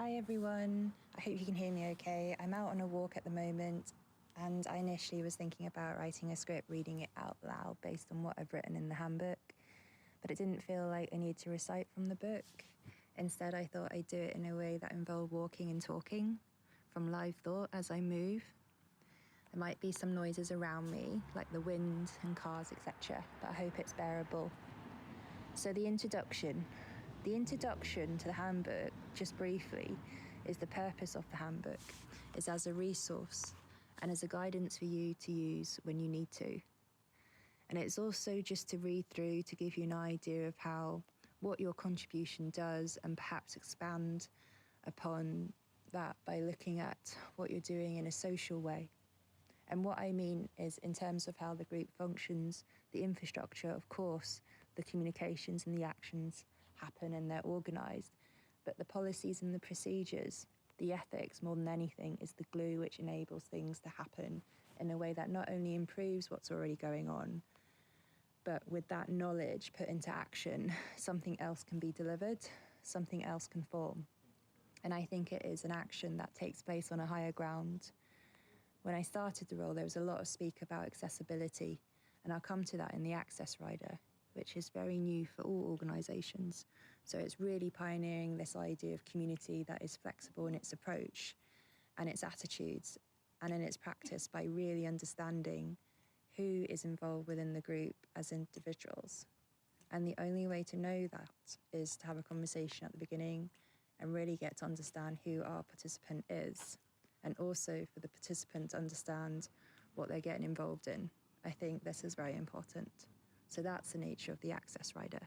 Hi everyone, I hope you can hear me okay. I'm out on a walk at the moment and I initially was thinking about writing a script, reading it out loud based on what I've written in the handbook, but it didn't feel like I needed to recite from the book. Instead, I thought I'd do it in a way that involved walking and talking from live thought as I move. There might be some noises around me, like the wind and cars, etc., but I hope it's bearable. So the introduction to the handbook, just briefly, is the purpose of the handbook. It's as a resource and as a guidance for you to use when you need to. And it's also just to read through to give you an idea of what your contribution does and perhaps expand upon that by looking at what you're doing in a social way. And what I mean is in terms of how the group functions, the infrastructure, of course, the communications and the actions happen and they're organised, but the policies and the procedures, the ethics more than anything, is the glue which enables things to happen in a way that not only improves what's already going on, but with that knowledge put into action, something else can be delivered, something else can form. And I think it is an action that takes place on a higher ground. When I started the role, there was a lot of speak about accessibility, and I'll come to that in the Access Rider, which is very new for all organisations. So it's really pioneering this idea of community that is flexible in its approach and its attitudes and in its practice by really understanding who is involved within the group as individuals. And the only way to know that is to have a conversation at the beginning and really get to understand who our participant is, and also for the participant to understand what they're getting involved in. I think this is very important. So that's the nature of the Access Rider.